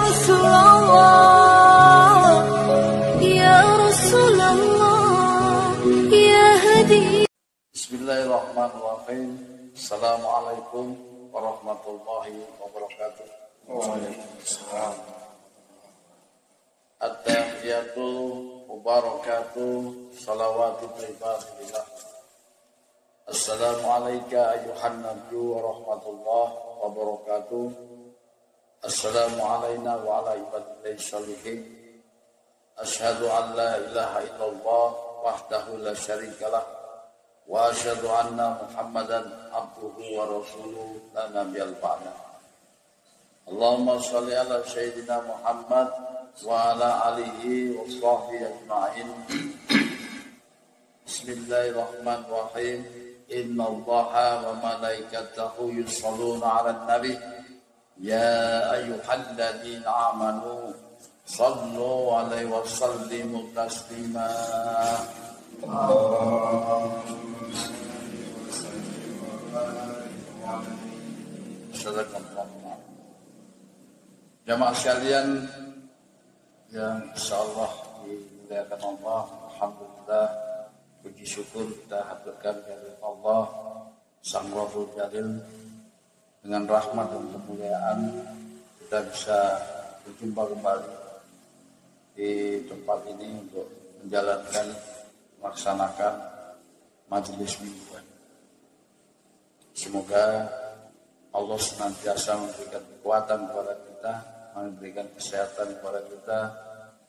Rasulullah, ya Rasulullah, ya hadi. Bismillahirrahmanirrahim. Assalamualaikum warahmatullahi wabarakatuh. Waalaikumsalam. At-tahiyatul mubarakatuh salawatu thayyibah. Assalamu alayka ayyuhan nabiyyu wa rahmatullahi wabarakatuh. Assalamu alayna wa ala ibadillahi sholihin. Asyhadu an la ilaha illallah wahdahu la syarikalah wa asyhadu anna Muhammadan abduhu wa rasuluhu la nabiyyal ba'da. Allahumma shalli ala sayyidina Muhammad wa ala alihi wa sahbihi ajma'in. Bismillahirrahmanirrahim. Inna Allaha wa malaikatahu yusholluna 'alan nabi ya ayyuhalladzina amanu shallu 'alaihi wa sallimu taslima. Jamaah sekalian yang insyaallah dimuliakan Allah, alhamdulillah, puji syukur kita haturkan kepada Allah Sang Rabbul Jalil. Dengan rahmat dan kemuliaan kita bisa berjumpa kembali di tempat ini untuk menjalankan, melaksanakan majelis mingguan. Semoga Allah senantiasa memberikan kekuatan kepada kita, memberikan kesehatan kepada kita,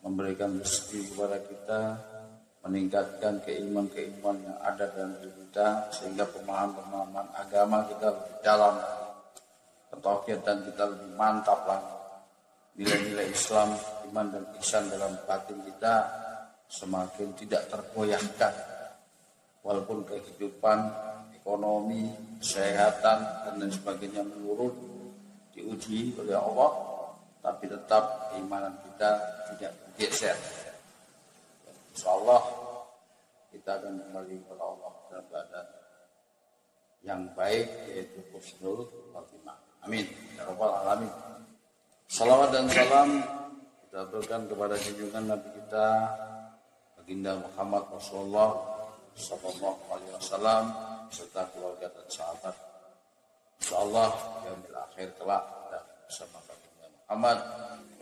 memberikan rezeki kepada kita, meningkatkan keimanan yang ada dalam diri kita, sehingga pemahaman agama kita lebih dalam, ketauhidan kita lebih mantap lagi, nilai-nilai Islam, iman dan ihsan dalam batin kita semakin tidak tergoyahkan, walaupun kehidupan, ekonomi, kesehatan dan lain sebagainya menurun, diuji oleh Allah, tapi tetap keimanan kita tidak bergeser. Insyaallah kita akan kembali kepada Allah dalam keadaan yang baik, yaitu husnul khotimah. Amin ya rabbal alamin. Salawat dan salam kita aturkan kepada junjungan Nabi kita Baginda Muhammad Rasulullah sallallahu alaihi wasallam serta keluarga dan sahabat. Insyaallah yaumil akhir kelak kita bersama Baginda Muhammad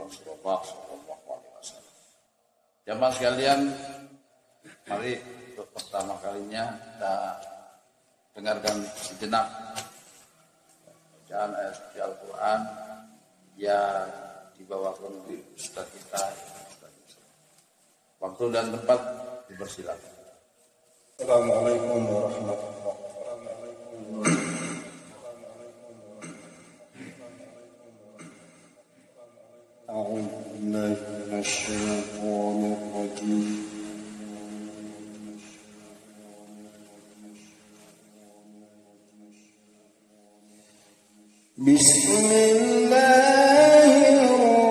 Rasulullah sallallahu alaihi wasallam. Jamaah sekalian, mari untuk pertama kalinya kita dengarkan sejenak bacaan ayat suci Al-Quran yang dibawakan oleh Ustaz kita. Waktu dan tempat dipersilakan. Assalamualaikum warahmatullahi wabarakatuh. أعوذ بالله من الشيطان الرجيم. بسم الله الرحمن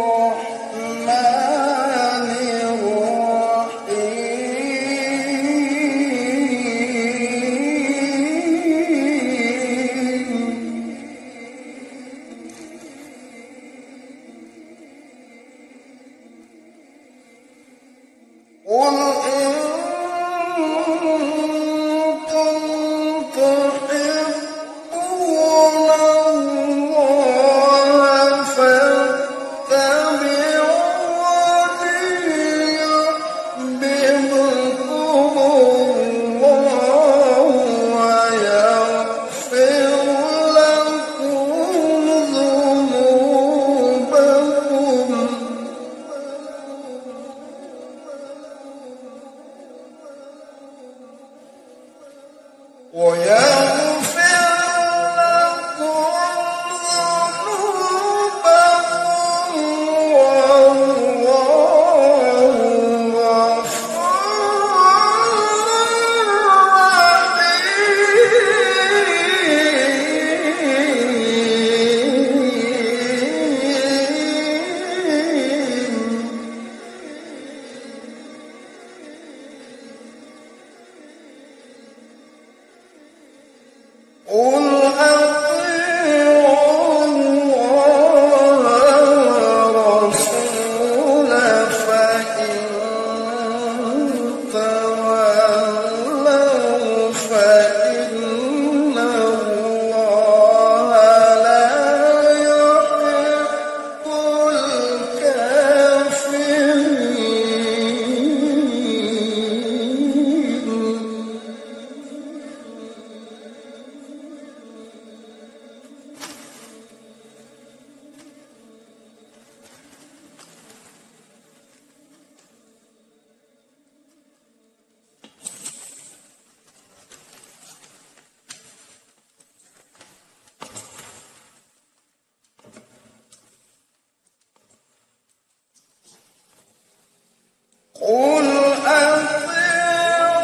قل أطيعوا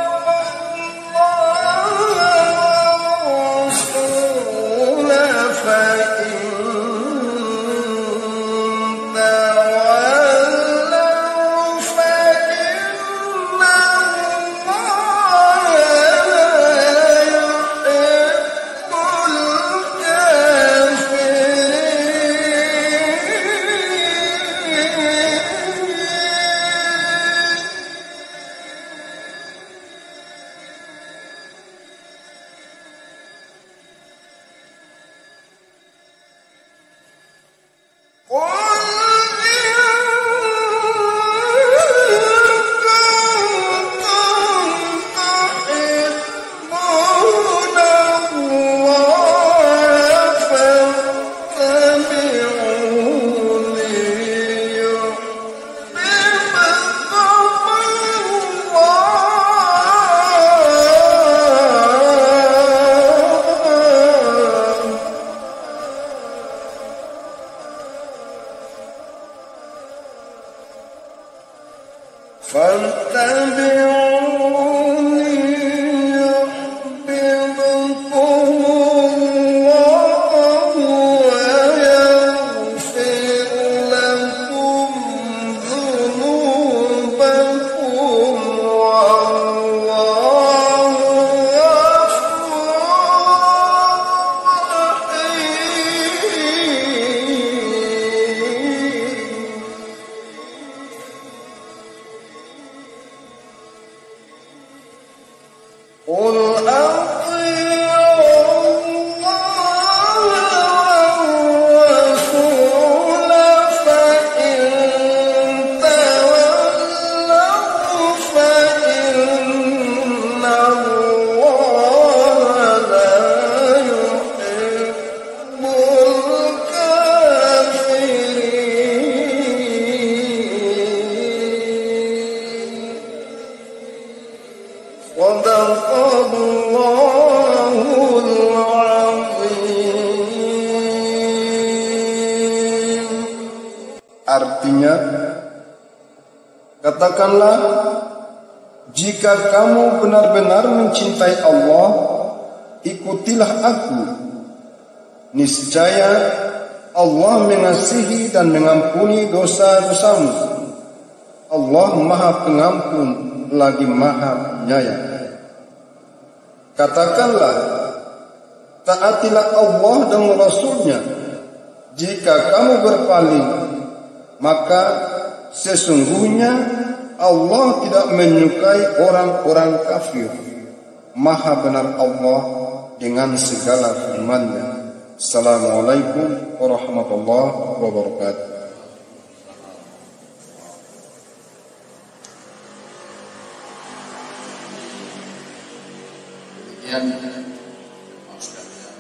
الله والرسول فإن تولوا فإن الله لا يحب الكافرين. قل إن كنتم تحبون الله فاتبعوني يحببكم الله. فاتبعوني يحببكم الله ويغفر لكم ذنوبكم والله غفور رحيم. قل أطيعوا الله والرسول فإن تولوا فإن الله لا يحب الكافرين. صدق الله العظيم. Artinya, katakanlah, jika kamu benar-benar mencintai Allah, ikutilah aku. Niscaya Allah mengasihi dan mengampuni dosa-dosamu. Allah Maha Pengampun lagi Maha Penyayang. Katakanlah, taatilah Allah dan Rasul-Nya. Jika kamu berpaling, maka sesungguhnya Allah tidak menyukai orang-orang kafir. Maha benar Allah dengan segala firman-Nya. Assalamualaikum warahmatullahi wabarakatuh. Demikian sekalian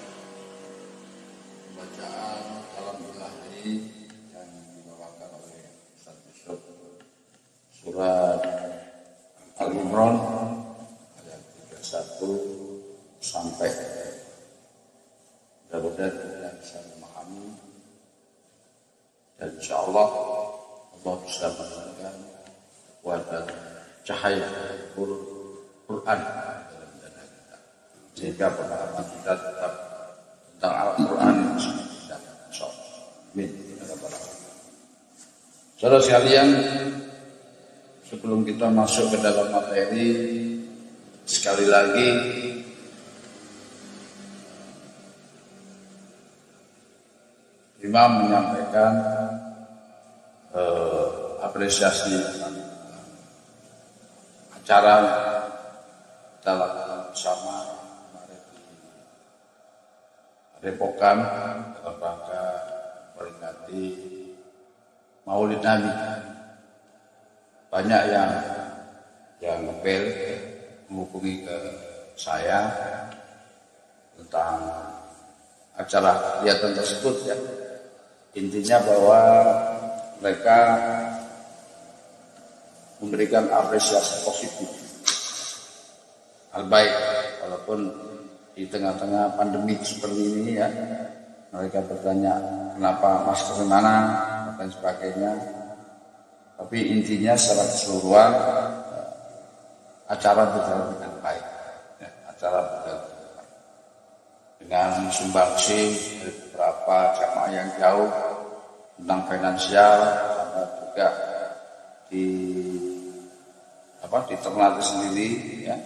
pembacaan Alhamdulillah ini yang dibawakan oleh Ustaz Yusuf, surat Al-Imran ayat 31 sampai mudah-mudahan kita bisa memahami dan insyaallah Allah bisa memberikan kekuatan cahaya Quran sehingga pemahaman kita tetap tentang Al-Quran dan Amin. Saudara sekalian, sebelum kita masuk ke dalam materi, sekali lagi Imam menyampaikan apresiasi acara kita lakukan bersama Repokan dalam rangka memperingati Maulid Nabi. Banyak yang ngepel menghubungi ke saya tentang acara kegiatan tersebut ya. Intinya bahwa mereka memberikan apresiasi positif, hal baik, walaupun di tengah-tengah pandemi seperti ini ya, mereka bertanya kenapa masker mana dan sebagainya. Tapi intinya secara keseluruhan acara berjalan dengan baik. Ya, acara berjalan dengan baik. Dengan sumbangsi dari beberapa jamaah yang jauh tentang finansial, sama juga di Ternate sendiri, ya,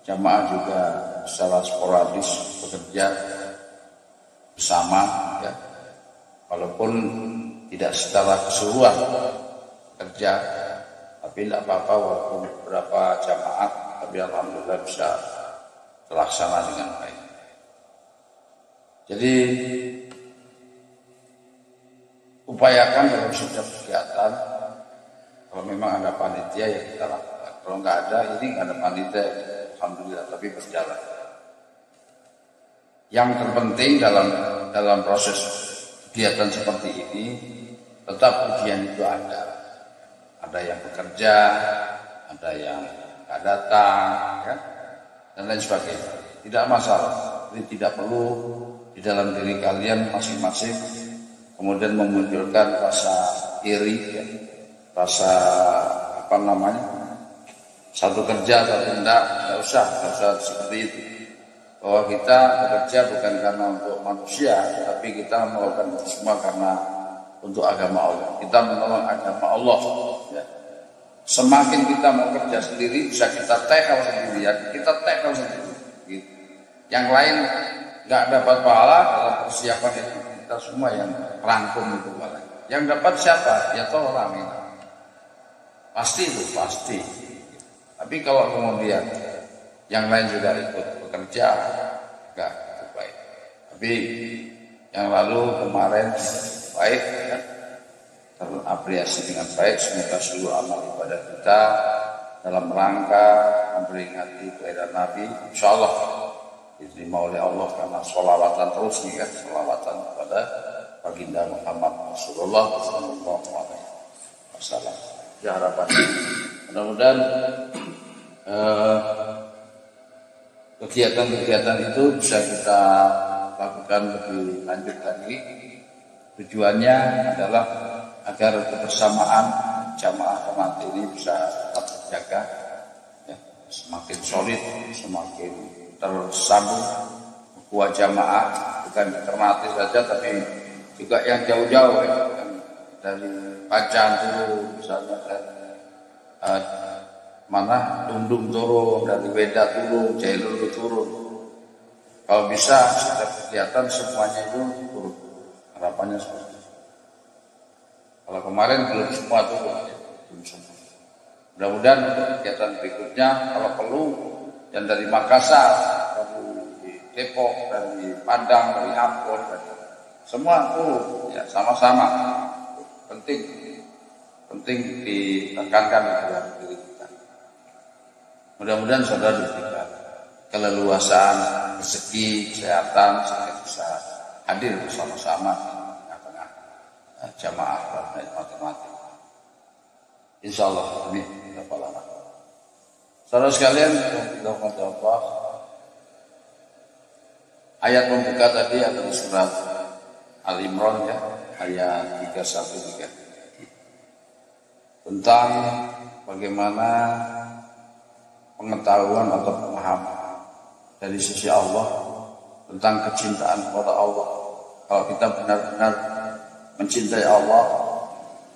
jamaah juga secara sporadis bekerja bersama, ya, walaupun tidak secara keseluruhan kerja, tapi tidak apa-apa walaupun beberapa jamaah, tapi alhamdulillah bisa terlaksana dengan baik. Jadi upayakan dalam setiap kegiatan, kalau memang ada panitia ya kita lakukan. Kalau nggak ada, ini nggak ada panitia, alhamdulillah, tapi berjalan. Yang terpenting dalam proses kegiatan seperti ini, tetap ujian itu ada. Ada yang bekerja, ada yang nggak datang, ya, dan lain sebagainya. Tidak masalah. Ini tidak perlu di dalam diri kalian masing-masing kemudian memunculkan rasa iri, ya, rasa satu kerja atau tidak usah seperti itu. Bahwa kita bekerja bukan karena untuk manusia, tapi kita melakukan itu semua karena untuk agama Allah. Kita menolong agama Allah. Ya. Semakin kita mau kerja sendiri, bisa kita tackle sendirian, kita tackle sendiri. Gitu. Yang lain nggak dapat pahala dalam persiapan itu, kita semua yang rangkum itu pahala. Yang dapat siapa? Ya toh orang ini. Pasti itu pasti. Tapi kalau kemudian yang lain juga ikut bekerja, enggak baik. Tapi yang lalu kemarin baik, ya, terapresiasi dengan baik. Semoga seluruh amal ibadah kita dalam rangka memperingati kelahiran Nabi, insya Allah diterima oleh Allah karena sholawatan terus nih kan, sholawatan kepada baginda Muhammad Rasulullah Sallallahu Alaihi Wasallam. Ya harapan. Mudah-mudahan kegiatan-kegiatan itu bisa kita lakukan lebih lanjut lagi. Tujuannya adalah agar kebersamaan jamaah Ternate ini bisa tetap terjaga, ya, semakin solid, semakin tersambung kuat jamaah, bukan di Ternate saja tapi juga yang jauh-jauh, ya, dari Pacan turun, misalnya dari Tundung turun, dari Weda turun, Jailur turun. Kalau bisa setiap kegiatan semuanya itu turun. Harapannya seperti itu. Kalau kemarin belum semua turun, ya, belum semua. Mudah-mudahan untuk kegiatan berikutnya kalau perlu, dan dari Makassar, dari Depok, dari Padang, dari Ambon, semua turun, ya, sama-sama. Penting ditekankan dalam diri kita. Mudah-mudahan saudara diberikan keleluasaan, rezeki, kesehatan, sehingga bisa hadir bersama-sama di tengah-tengah jamaah Ternate. Insya Allah ini berapa lama. Saudara sekalian, kita Allah. Ayat pembuka tadi adalah surat Al-Imran, ya, ayat 313 tentang bagaimana pengetahuan atau pemahaman dari sisi Allah tentang kecintaan kepada Allah. Kalau kita benar-benar mencintai Allah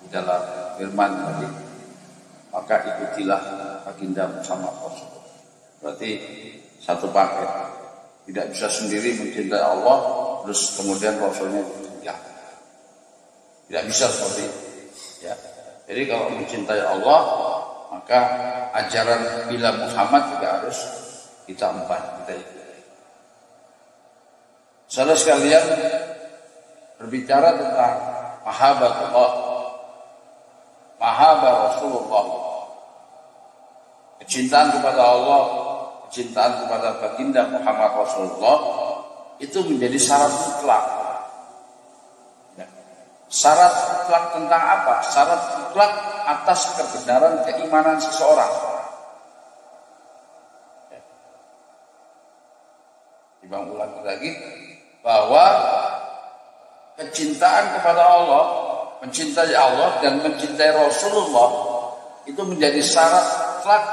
di dalam firman tadi, maka ikutilah baginda Muhammad Rasulullah. Berarti satu paket. Tidak bisa sendiri mencintai Allah terus kemudian Rasulnya ditinggal. Tidak bisa seperti itu, ya. Jadi kalau mencintai Allah, maka ajaran bila Muhammad juga harus kita emban, kita ikuti. Saudara sekalian, berbicara tentang mahabbatullah, mahabbah Rasulullah, kecintaan kepada Allah, kecintaan kepada baginda Muhammad Rasulullah itu menjadi syarat mutlak. Syarat mutlak tentang apa? Syarat mutlak atas kebenaran keimanan seseorang. Dibang ulang lagi bahwa kecintaan kepada Allah mencintai Allah dan mencintai Rasulullah itu menjadi syarat mutlak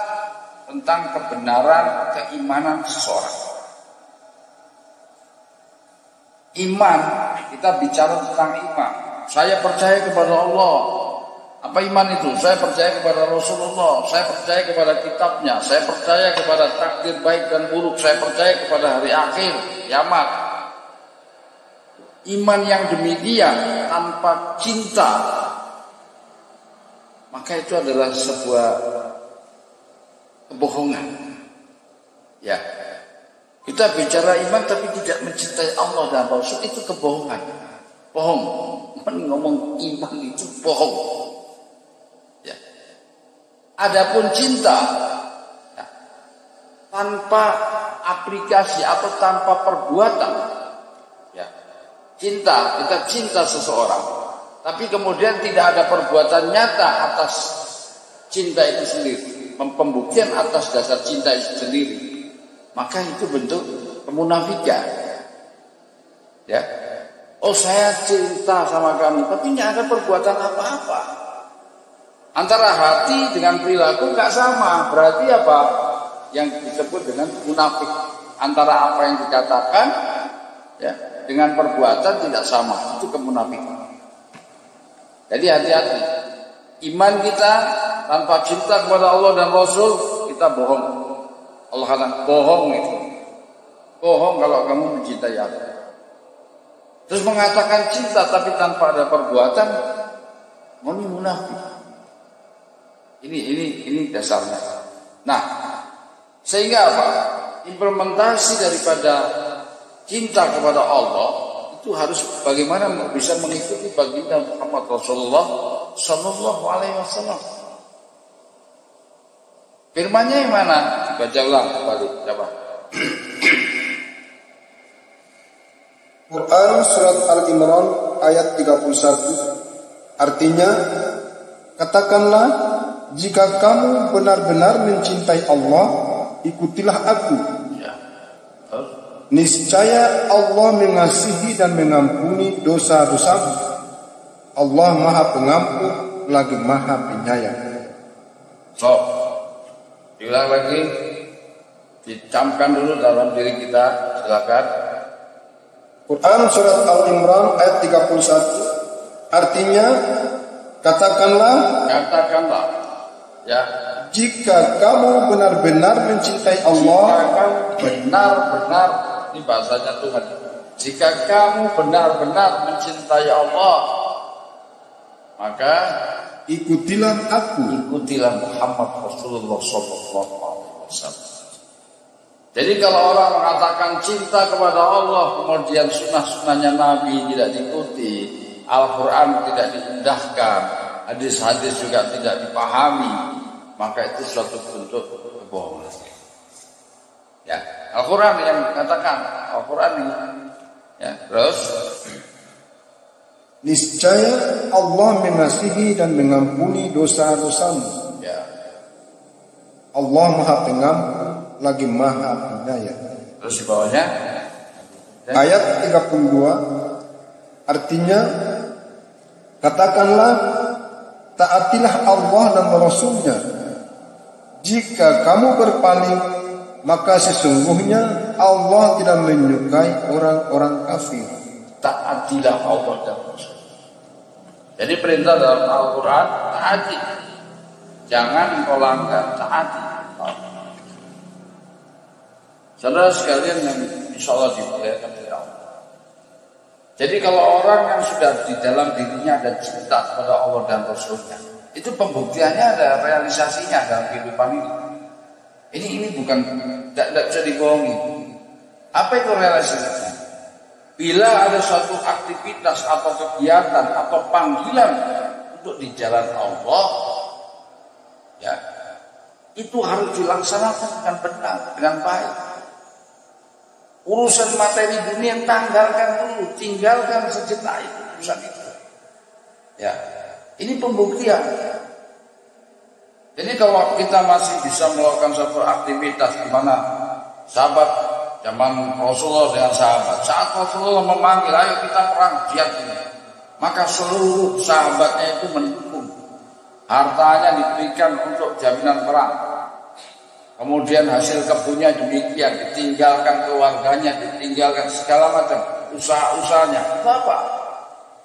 tentang kebenaran keimanan seseorang. Iman, kita bicara tentang iman. Saya percaya kepada Allah. Apa iman itu? Saya percaya kepada Rasulullah, saya percaya kepada kitabnya, saya percaya kepada takdir baik dan buruk, saya percaya kepada hari akhir, kiamat. Iman yang demikian tanpa cinta, maka itu adalah sebuah kebohongan. Ya, kita bicara iman tapi tidak mencintai Allah dan Rasul, itu kebohongan. Bohong. Ngomong iman itu bohong. Ya. Adapun cinta ya, tanpa aplikasi atau tanpa perbuatan, ya, cinta, kita cinta seseorang, tapi kemudian tidak ada perbuatan nyata atas cinta itu sendiri, pembuktian atas dasar cinta itu sendiri, maka itu bentuk kemunafikan. Ya, oh saya cinta sama kamu, tapi tidak ada perbuatan apa-apa. Antara hati dengan perilaku nggak sama, berarti apa? Yang disebut dengan munafik. Antara apa yang dikatakan, ya, dengan perbuatan tidak sama, itu kemunafikan. Jadi hati-hati. Iman kita tanpa cinta kepada Allah dan Rasul, kita bohong. Allah katakan bohong itu. Bohong kalau kamu mencintai Allah. Terus mengatakan cinta tapi tanpa ada perbuatan, ini munafik. Ini dasarnya. Nah, sehingga apa? Implementasi daripada cinta kepada Allah itu harus bagaimana bisa mengikuti baginda Muhammad Rasulullah Sallallahu Alaihi Wasallam. Firman-Nya yang mana? Baca ulang kembali. Coba. Quran surat Al-Imran ayat 31. Artinya, katakanlah, jika kamu benar-benar mencintai Allah, ikutilah aku. Ya. Niscaya Allah mengasihi dan mengampuni dosa-dosamu. Allah Maha Pengampun lagi Maha Penyayang. So, diulang lagi, dicamkan dulu dalam diri kita, silakan. Quran surat Al-Imran ayat 31. Artinya, katakanlah, ya, jika kamu benar-benar mencintai Allah, jika kamu benar-benar, ini bahasanya Tuhan, jika kamu benar-benar mencintai Allah, maka ikutilah aku. Ikutilah Muhammad Rasulullah Sallallahu Alaihi Wasallam. Jadi kalau orang mengatakan cinta kepada Allah, kemudian sunnah-sunnahnya Nabi tidak diikuti, Al-Quran tidak diindahkan, hadis-hadis juga tidak dipahami, maka itu suatu bentuk kebohongan. Ya, Al-Quran yang katakan, Al-Quran ini. Ya, terus niscaya Allah mengasihi dan mengampuni dosa-dosamu. ya. Allah Maha Pengampun lagi Maha Penyayang. Terus di bawahnya ayat 32 artinya, katakanlah, taatilah Allah dan Rasulnya. Jika kamu berpaling, maka sesungguhnya Allah tidak menyukai orang-orang kafir. taatilah Allah dan Rasul. Jadi perintah dalam Al-Quran, taati. Jangan kau langgar, taati. Saudara sekalian yang insya Allah dimuliakan oleh Allah. Jadi kalau orang yang sudah di dalam dirinya ada cinta kepada Allah dan Rasulnya, itu pembuktiannya ada realisasinya dalam kehidupan ini. Ini bukan, tidak bisa dibohongi. Apa itu realisasinya? Bila ada suatu aktivitas atau kegiatan atau panggilan untuk di jalan Allah, ya, itu harus dilaksanakan dengan benar, dengan baik. Urusan materi dunia tanggalkan dulu, tinggalkan sejenak itu urusan itu. Ya, ini pembuktian. Jadi kalau kita masih bisa melakukan suatu aktivitas di mana sahabat zaman Rasulullah dengan sahabat, saat Rasulullah memanggil, ayo kita perang jihad ini, maka seluruh sahabatnya itu mendukung. Hartanya diberikan untuk jaminan perang. Kemudian hasil kebunnya demikian, ditinggalkan keluarganya, ditinggalkan segala macam usaha-usahanya. Apa?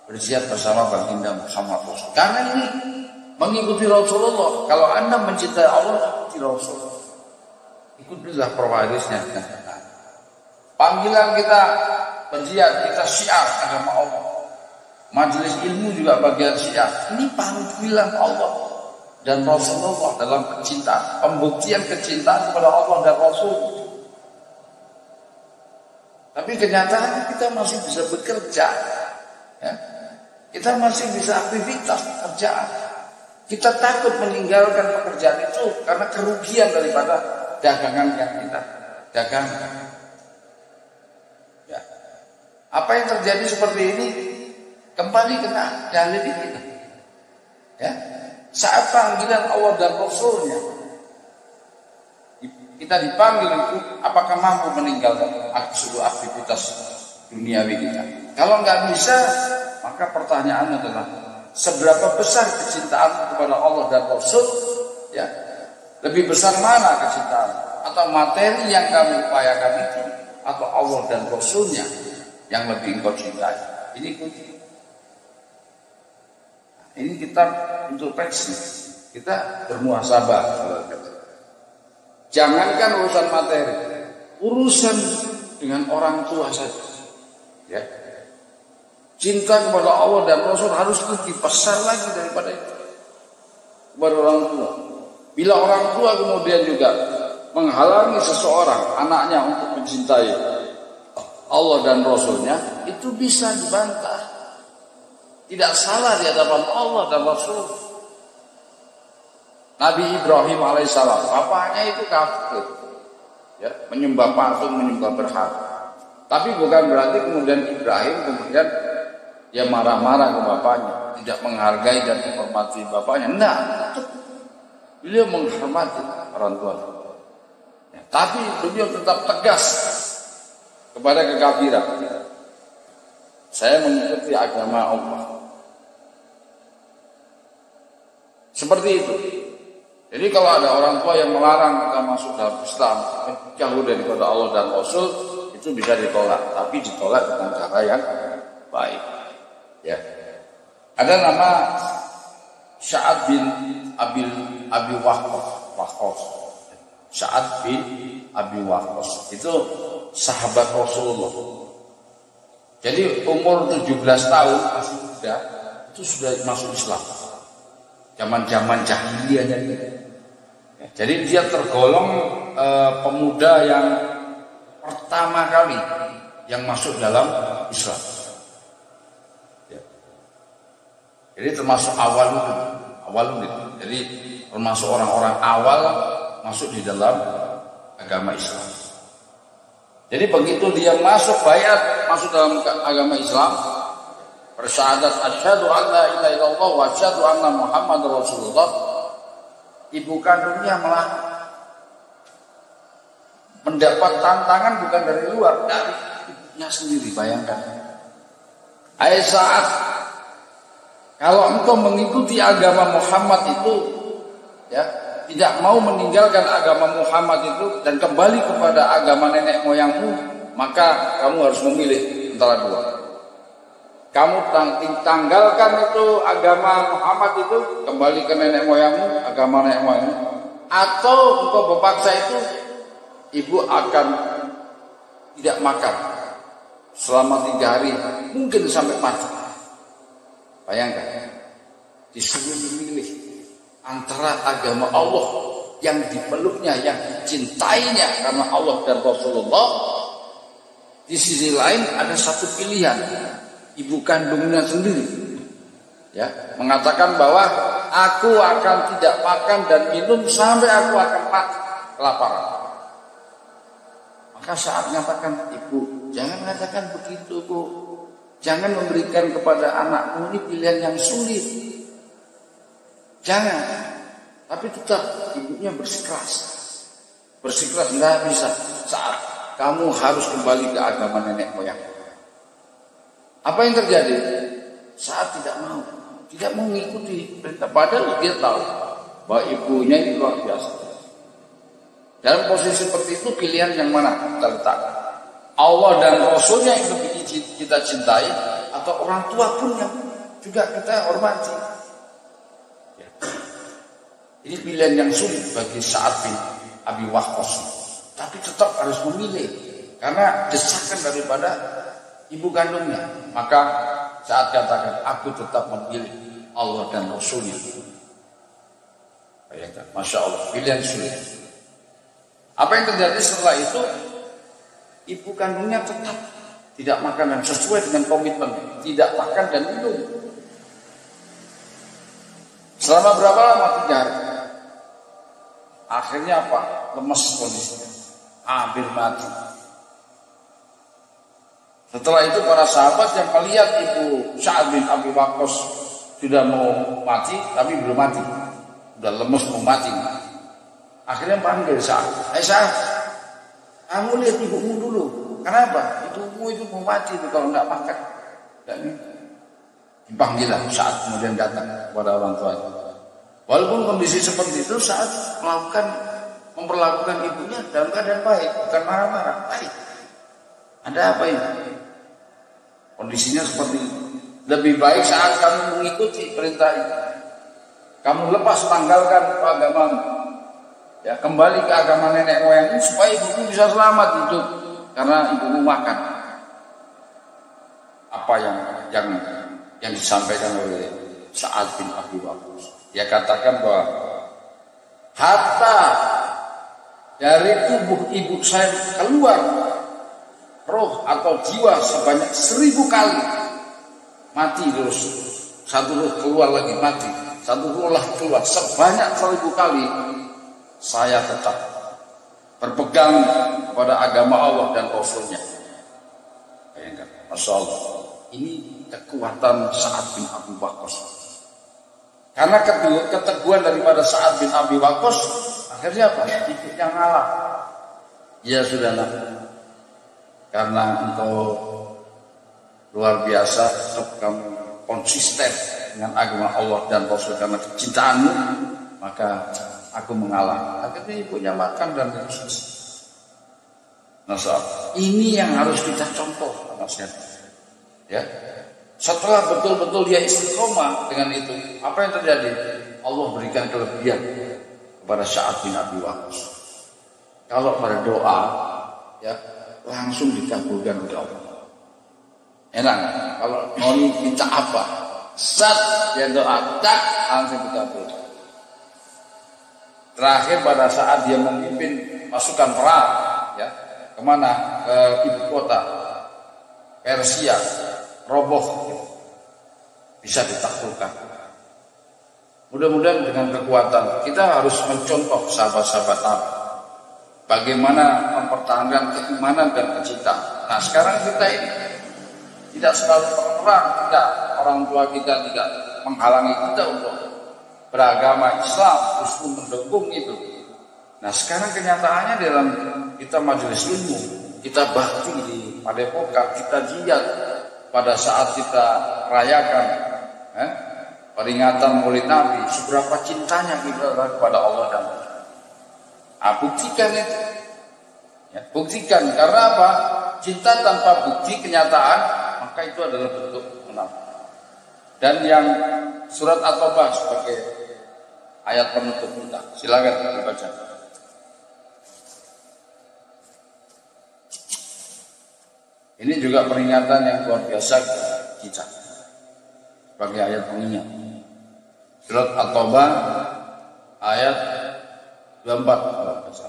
Bersiap bersama baginda Muhammad Rasul. Karena ini mengikuti Rasulullah. Kalau Anda mencintai Allah, ikuti Rasul. Ikutilah pewarisnya. Panggilan kita berjihad, kita syiar agama Allah. Majelis ilmu juga bagian syiar. Ini panggilan Allah dan Rasulullah dalam kecintaan, pembuktian kecintaan kepada Allah dan Rasul. Tapi kenyataan kita masih bisa bekerja, ya. Kita masih bisa aktivitas pekerjaan. Kita takut meninggalkan pekerjaan itu karena kerugian daripada dagangan yang kita dagangkan. Ya. Apa yang terjadi seperti ini kembali kena dalil ini. Ya. Saat panggilan Allah dan Rasulnya, kita dipanggil itu, apakah mampu meninggalkan seluruh aktivitas duniawi kita? Kalau nggak bisa, maka pertanyaannya adalah seberapa besar kecintaan kepada Allah dan Rasul? Ya, lebih besar mana kecintaan? Atau materi yang kamu upayakan itu, atau Allah dan Rasulnya yang lebih engkau cintai? Ini kunci. Ini kita introspeksi, kita bermuhasabah. Jangankan urusan materi, urusan dengan orang tua saja. Ya. Cinta kepada Allah dan Rasul harus lebih besar lagi daripada itu. Kepada orang tua. Bila orang tua kemudian juga menghalangi seseorang, anaknya untuk mencintai Allah dan Rasulnya, itu bisa dibantah. Tidak salah di hadapan Allah dan Rasul. Nabi Ibrahim alaihissalam, bapaknya itu kafir, ya, menyembah patung, menyembah berhala. Tapi bukan berarti kemudian Ibrahim kemudian dia marah-marah ke bapaknya, tidak menghargai dan menghormati bapaknya. Enggak, beliau menghormati orang tua. Ya, tapi beliau tetap tegas kepada kekafiran. Saya mengikuti agama Allah. Seperti itu. Jadi kalau ada orang tua yang melarang kita masuk dalam Islam, jauh daripada Allah dan Rasul, itu bisa ditolak. Tapi ditolak dengan cara yang baik. Ya. Ada nama Sa'ad bin Abi Waqqas. Sa'ad bin Abi Waqqas itu sahabat Rasulullah. Jadi umur 17 tahun masih muda itu sudah masuk Islam. Zaman-zaman jahiliyahnya gitu. Ya, jadi dia tergolong pemuda yang pertama kali yang masuk dalam Islam. Ya. Jadi termasuk awal itu. Jadi termasuk orang-orang awal masuk di dalam agama Islam. Jadi begitu dia masuk bayat, masuk dalam agama Islam, bersyahadat asyhadu an la ilaha illallah wa asyhadu anna Muhammadar Rasulullah, ibu kandungnya malah mendapat tantangan bukan dari luar, dari ibunya sendiri. Bayangkan. Saat kalau engkau mengikuti agama Muhammad itu, ya, tidak mau meninggalkan agama Muhammad itu dan kembali kepada agama nenek moyangmu, maka kamu harus memilih antara dua. Kamu tanggalkan itu agama Muhammad itu, kembali ke nenek moyangmu, agama nenek moyangmu, atau engkau berpaksa itu, ibu akan tidak makan selama 3 hari, mungkin sampai mati. Bayangkan, disuruh memilih antara agama Allah yang dipeluknya, yang dicintainya karena Allah dan Rasulullah. Di sisi lain ada satu pilihan, ibu kandungnya sendiri, ya, mengatakan bahwa aku akan tidak makan dan minum sampai aku akan mati kelaparan. Maka saat mengatakan, ibu, jangan mengatakan begitu, Bu. Jangan memberikan kepada anakmu ini pilihan yang sulit. Jangan. Tapi tetap ibunya bersikeras. Bersikeras enggak bisa. Saat kamu harus kembali ke agama nenek moyang. Apa yang terjadi? Saat tidak mau mengikuti perintah, padahal dia tahu bahwa ibunya ini luar biasa. Dalam posisi seperti itu, pilihan yang mana kita letakkan? Allah dan Rasulnya yang lebih kita cintai, atau orang tua pun yang juga kita hormati? Ya. Ini pilihan yang sulit bagi Sa'ad bin Abi Waqqas, tapi tetap harus memilih karena desakan daripada ibu kandungnya. Maka Sa'ad katakan, aku tetap memilih Allah dan Rasulnya. Bayangkan, Masya Allah, pilihan sulit. Apa yang terjadi setelah itu? Ibu kandungnya tetap tidak makan dan sesuai dengan komitmen, tidak makan dan minum. Selama berapa lama? 3 hari. Akhirnya apa? Lemes kondisinya, hampir mati. Setelah itu para sahabat yang melihat ibu Sa'ad bin Abi Waqqas sudah mau mati, tapi belum mati, sudah lemes mau mati. Akhirnya panggil Sa'ad, Sa'ad, kamu lihat ibumu dulu. Kenapa? Ibumu itu mau mati itu kalau nggak makan. Dan dipanggil lah Sa'ad, kemudian datang kepada orang tuanya. Walaupun kondisi seperti itu, Sa'ad memperlakukan ibunya dalam keadaan baik, bukan marah-marah, baik. Ada apa ini? Kondisinya seperti itu. Lebih baik saat kamu mengikuti perintah itu, kamu lepas, tanggalkan agamamu, ya, kembali ke agama nenek moyangmu supaya ibumu bisa selamat hidup karena ibumu makan. Apa yang disampaikan oleh Sa'ad bin Abi Waqqas? Dia katakan bahwa hatta dari tubuh ibu saya keluar roh atau jiwa sebanyak 1000 kali, mati terus, satu roh keluar lagi mati, satu roh lah keluar, sebanyak 1000 kali saya tetap berpegang kepada agama Allah dan Rasulnya. Bayangkan, Masya Allah, ini kekuatan Sa'ad bin Abi Waqqas. Karena keteguhan daripada Sa'ad bin Abi Waqqas, akhirnya apa? Ibunya ngalah. Ya sudahlah, karena engkau luar biasa, kamu konsisten dengan agama Allah dan Rasul karena kecintaanmu, maka aku mengalah. Akhirnya ibunya makan dan minum. Nah, ini yang harus kita contoh, ya. Setelah betul-betul dia istiqomah dengan itu, apa yang terjadi? Allah berikan kelebihan kepada Sa'ad bin Abi Waqqas. Kalau berdoa, ya, langsung dikabulkan oleh Allah. Enak. Kalau mau minta apa, saat dia doa, tak langsung dikabulkan. Terakhir pada saat dia memimpin pasukan perang, ya, kemana? Ke ibu kota Persia, roboh, bisa ditaklukkan. Mudah-mudahan dengan kekuatan kita harus mencontoh sahabat-sahabat Nabi, bagaimana mempertahankan keimanan dan kecintaan. Nah, sekarang kita ini tidak selalu perang, tidak, orang tua kita tidak menghalangi kita untuk beragama Islam, justru mendukung itu. Nah, sekarang kenyataannya dalam kita majelis ilmu, kita bakti di Padepokan, kita jihad pada saat kita rayakan peringatan Maulid Nabi, seberapa cintanya kita kepada Allah dan Rasul. Buktikan itu, ya, buktikan. Karena apa? Cinta tanpa bukti kenyataan, maka itu adalah bentuk munafik. Dan yang surat At-Taubah sebagai ayat penutup kita, silakan dibaca. Ini juga peringatan yang luar biasa kita sebagai ayat pengingat. Surat At-Taubah ayat 24.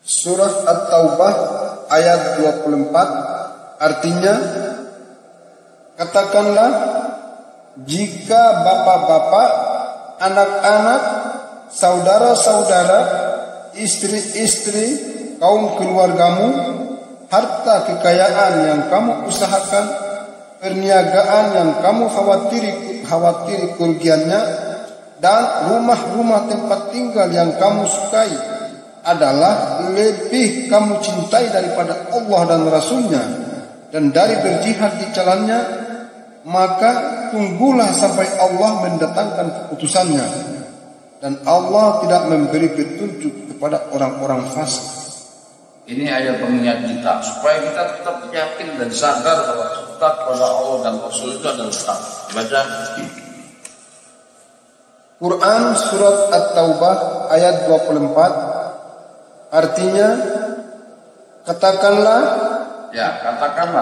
Surat At-Taubah ayat 24 artinya, katakanlah, jika bapak-bapak, anak-anak, saudara-saudara, istri-istri, kaum keluargamu, harta kekayaan yang kamu usahakan, perniagaan yang kamu khawatiri kerugiannya, dan rumah-rumah tempat tinggal yang kamu sukai, adalah lebih kamu cintai daripada Allah dan Rasulnya dan dari berjihad di jalannya, maka tunggulah sampai Allah mendatangkan keputusannya, dan Allah tidak memberi petunjuk kepada orang-orang fasik. Ini ayat pengingat kita supaya kita tetap yakin dan sadar bahwa cinta kepada Allah dan Rasul itu adalah hak. Baca Quran surat At-Taubah ayat 24, artinya katakanlah,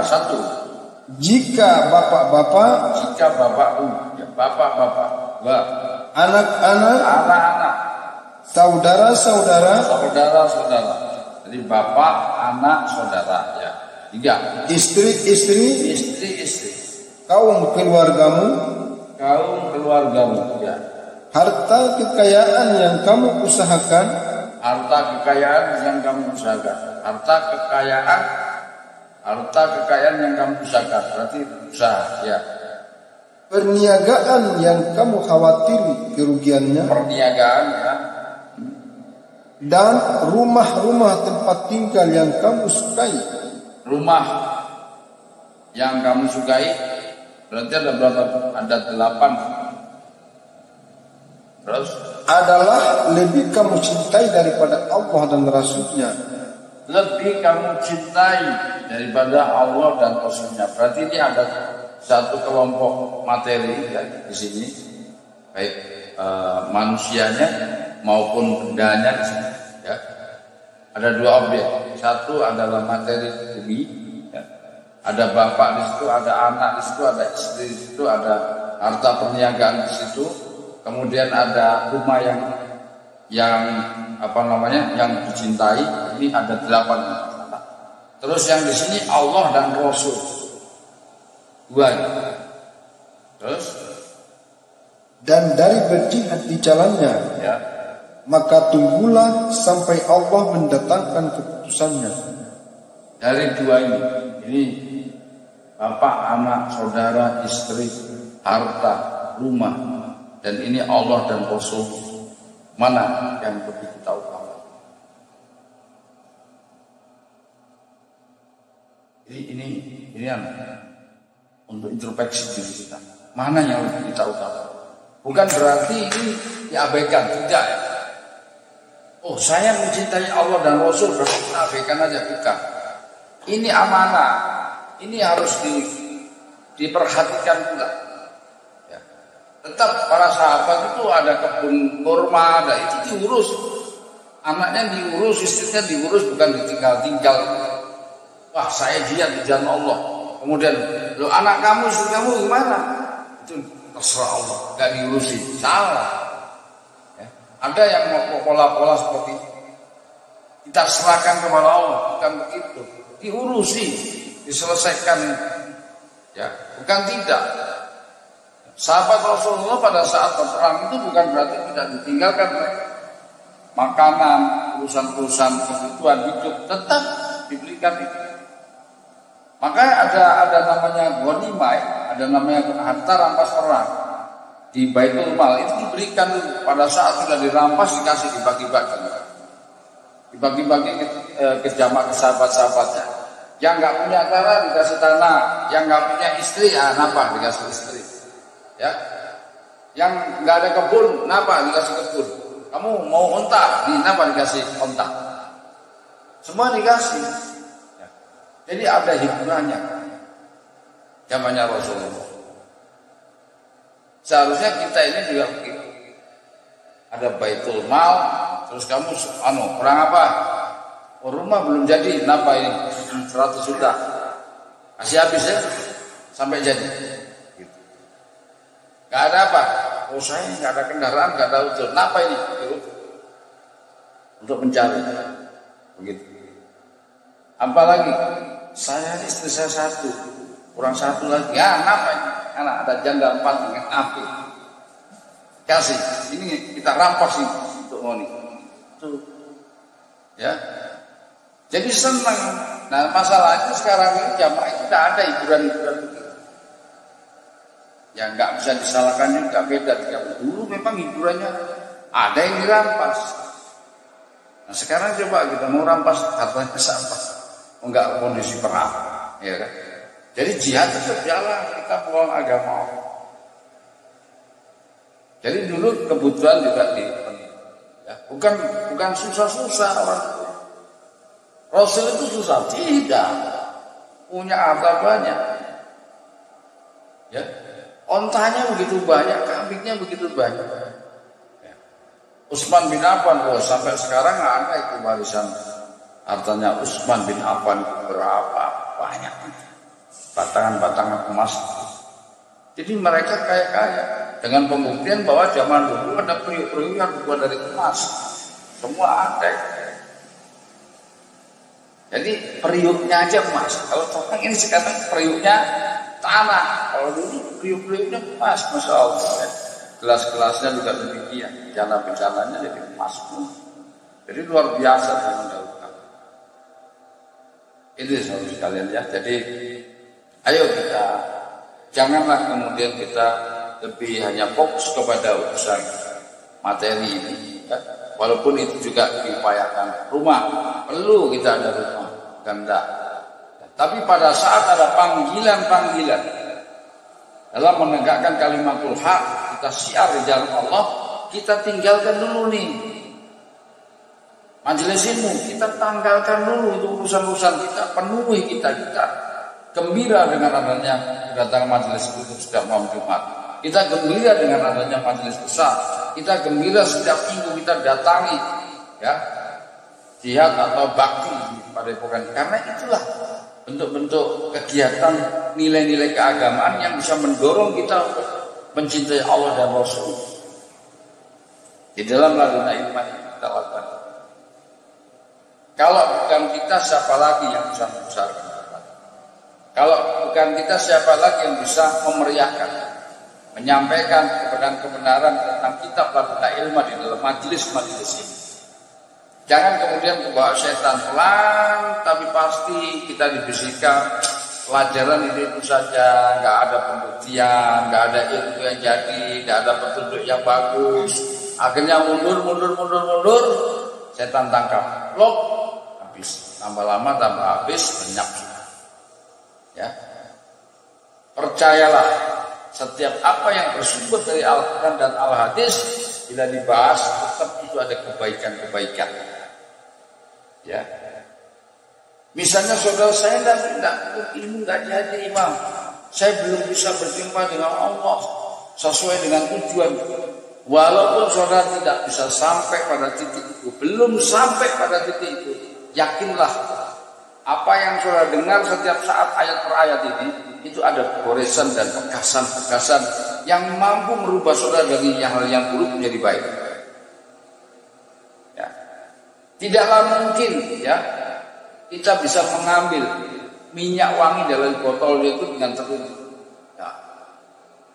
satu, jika bapak-bapak, bapak-bapak, anak-anak, saudara-saudara, jadi bapak, anak, saudara, ya. 3. Istri-istri, kaum keluargamu, ya. harta kekayaan yang kamu usahakan, Harta kekayaan yang kamu usahakan, berarti usaha, ya. perniagaan yang kamu khawatiri kerugiannya, Perniagaan, ya. dan rumah-rumah tempat tinggal yang kamu sukai. Rumah yang kamu sukai, berarti ada berapa? Ada 8. Terus adalah lebih kamu cintai daripada Allah dan Rasulnya. lebih kamu cintai daripada Allah dan Rasulnya. Berarti ini ada satu kelompok materi ya, di sini, baik manusianya maupun bendanya di sini. Ya. Ada 2 objek. Satu adalah materi bumi. Ya. Ada bapak di situ, ada anak di situ, ada istri di situ, ada harta perniagaan di situ. Kemudian ada rumah yang yang dicintai. Ini ada 8. Terus yang di sini Allah dan Rasul 2. Terus Dan dari berjihad di jalannya, ya, maka tunggulah sampai Allah mendatangkan keputusannya. dari 2 ini bapak, anak, saudara, istri, harta, rumah, dan ini Allah dan Rasul, mana yang lebih kita utamakan? Ini untuk introspeksi diri kita. Mana yang lebih kita utamakan? Bukan berarti ini diabaikan, tidak ya. Oh, saya mencintai Allah dan Rasul, berarti kita abaikan aja, bukan. Ini amanah, ini harus diperhatikan pula. Ya. Tetap para sahabat itu ada kebun kurma, ada itu diurus, anaknya diurus, istrinya diurus, bukan ditinggal-tinggal. Wah, saya jihad di jalan Allah. Kemudian, lo anak kamu, istri kamu gimana? Itu terserah Allah, gak diurusi, salah. Ya. Ada yang mau pola-pola seperti itu. Kita serahkan kepada Allah, bukan begitu. Diurusi, diselesaikan, ya, bukan tidak. Sahabat Rasulullah pada saat berperang itu bukan berarti tidak ditinggalkan mereka. Makanan, urusan-urusan kebutuhan hidup tetap diberikan itu. Maka ada namanya ghanimah, ada namanya harta rampas perang di Baitul Mal, itu diberikan pada saat sudah dirampas, dikasih, dibagi-bagi ke jamaah, ke sahabat-sahabatnya. Yang nggak punya tanah dikasih tanah, yang nggak punya istri ya napa dikasih istri, ya. Yang nggak ada kebun, napa dikasih kebun. Kamu mau onta, napa dikasih onta. Semua dikasih. Ya. Jadi ada hiburannya. Zamannya Rasulullah. Seharusnya kita ini juga begitu. Ada Baitul Mal, terus kamu perang apa? Oh, rumah belum jadi, napa ini? 100 juta. Masih habis ya? Sampai jadi. Gitu. Gak ada apa? Oh, saya gak ada kendaraan, gak ada utuh. Napa ini? Untuk mencari. Begitu. Apalagi saya istri saya 1, kurang 1 lagi. Ya, napa ini? Anak ada janda 4 dengan api. Kasih. Ini kita rampas ini untuk Moni. Tuh. Ya. Jadi senang. Nah, masalahnya sekarang ini jamaah itu tidak ada hiburan-hiburan begitu. Ya nggak bisa disalahkan juga, beda. Dulu memang hiburannya ada yang dirampas. Nah sekarang coba kita mau rampas hartanya siapa? Enggak kondisi perang, ya kan? Jadi jihad tetap jalan, kita melawan agama Allah. Jadi dulu kebutuhan juga ya, bukan susah-susah orang. Rasul itu susah, tidak. Punya harta banyak. Ya. Ontanya begitu banyak, kambingnya begitu banyak. Ya. Utsman bin Affan sampai sekarang nggak ada itu warisan hartanya Utsman bin Affan berapa banyak. Batangan-batangan emas. Jadi mereka kaya-kaya dengan pembuktian bahwa zaman dulu ada periuk-periuk yang dibuat dari emas. Semua ada. Jadi periuknya aja emas. Kalau sekarang ini sekarang periuknya tanah. Kalau dulu periuk-periuknya emas, masya Allah. Gelas-gelasnya juga demikian. Bencana-bencananya jadi emas. Jadi luar biasa zaman dahulu. Ini saudara sekalian ya. Jadi ayo kita janganlah kemudian kita lebih hanya fokus kepada urusan materi ini. Ya. Walaupun itu juga diupayakan. Rumah perlu kita ada rumah, ganda. Tapi pada saat ada panggilan-panggilan dalam menegakkan kalimatul haq, kita syiar di jalan Allah, kita tinggalkan dulu nih. Majelis ilmu kita tanggalkan dulu itu urusan-urusan kita, penuhi kita gembira dengan adanya kedatangan majelis itu setiap malam Jumat. Kita gembira dengan adanya majelis besar. Kita gembira setiap minggu kita datangi ya jihad atau bakti pada epokan. Karena itulah bentuk-bentuk kegiatan nilai-nilai keagamaan yang bisa mendorong kita untuk mencintai Allah dan Rasul. Di dalam laduna iman kita lakukan. Kalau bukan kita, siapa lagi yang bisa membesarkan? Kalau bukan kita, siapa lagi yang bisa memeriahkan, menyampaikan kebenaran tentang kitab laduna ilmu di dalam majelis-majelis ini? Jangan kemudian kebawa setan pelan, tapi pasti kita dibisikkan pelajaran itu saja, nggak ada pembuktian, nggak ada ilmu yang jadi, nggak ada petunjuk yang bagus. Akhirnya mundur, setan tangkap, lock, habis. Tambah lama tambah habis, lenyap. Ya, percayalah setiap apa yang bersumber dari Al-Quran dan Al-Hadis bila dibahas tetap itu ada kebaikan-kebaikan. Ya, misalnya saudara saya tidak ilmu nggak jadi imam, saya belum bisa berjumpa dengan Allah sesuai dengan tujuan. Walaupun saudara tidak bisa sampai pada titik itu, belum sampai pada titik itu, yakinlah apa yang saudara dengar setiap saat ayat per ayat ini itu ada goresan dan pekasan-pekasan yang mampu merubah saudara dari hal yang buruk menjadi baik. Ya. Tidaklah mungkin ya kita bisa mengambil minyak wangi dari botol itu dengan telunjuk. Ya.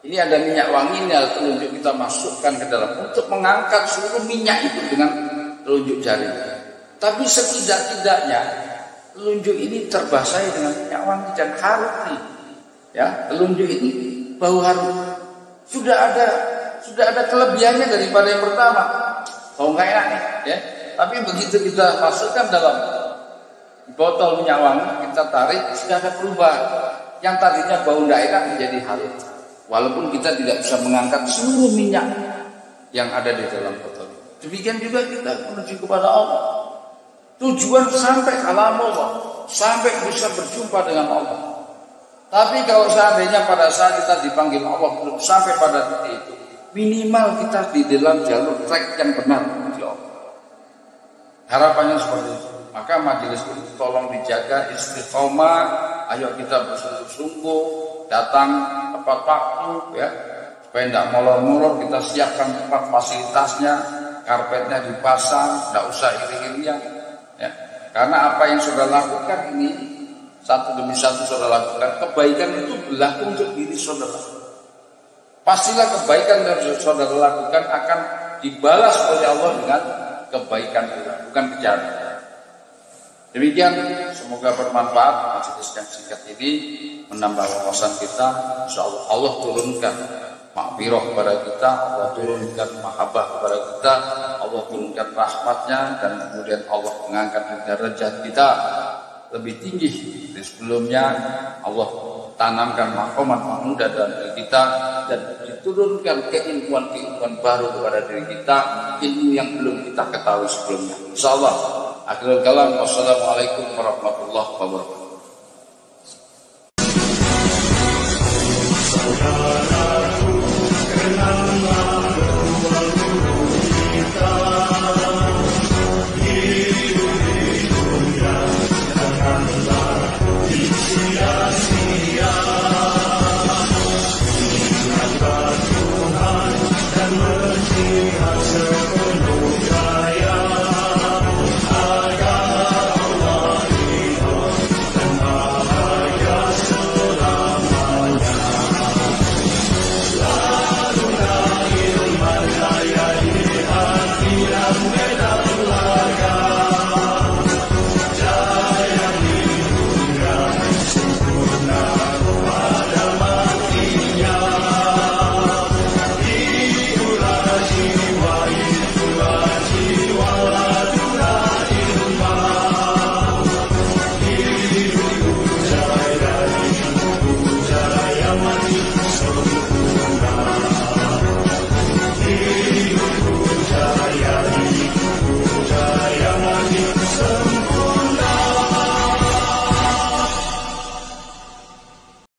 Ini ada minyak wangi, ini ada telunjuk, kita masukkan ke dalam untuk mengangkat seluruh minyak itu dengan telunjuk jari. Tapi setidak-tidaknya telunjuk ini terbasahi dengan minyak wangi dan harum nih. Ya, telunjuk ini bau harum. Sudah ada kelebihannya daripada yang pertama. Bau nggak enak nih, ya. Tapi begitu kita masukkan dalam botol minyak wangi, kita tarik, sudah ada perubahan. Yang tadinya bau nggak enak menjadi harum. Walaupun kita tidak bisa mengangkat seluruh minyak yang ada di dalam botol. Demikian juga kita menuju kepada Allah. Tujuan sampai kalam Allah, sampai bisa berjumpa dengan Allah. Tapi kalau seandainya pada saat kita dipanggil Allah belum sampai pada titik itu, minimal kita di dalam jalur track yang benar menuju Allah. Harapannya seperti itu. Maka majelis ini tolong dijaga istiqomah. Ayo kita bersungguh-sungguh datang tepat waktu ya, supaya tidak molor-molor. Kita siapkan tempat fasilitasnya, karpetnya dipasang, tidak usah iring-iringan. Ya, karena apa yang sudah lakukan ini satu demi satu sudah lakukan, kebaikan itu berlaku untuk diri saudara. Pastilah kebaikan yang saudara lakukan akan dibalas oleh Allah dengan kebaikan pula, bukan kejahatan. Demikian, semoga bermanfaat majelis yang singkat ini menambah wawasan kita. Insyaallah Allah turunkan makfirah kepada kita, Allah turunkan mahabbah kepada kita, Allah turunkan rahmatnya, dan kemudian Allah mengangkat derajat kita lebih tinggi dari sebelumnya. Allah tanamkan maqamat mahmudah dalam diri kita, dan diturunkan keilmuan baru kepada diri kita, ilmu yang belum kita ketahui sebelumnya. Insyaallah. Akhirul kalam, wassalamualaikum warahmatullahi wabarakatuh.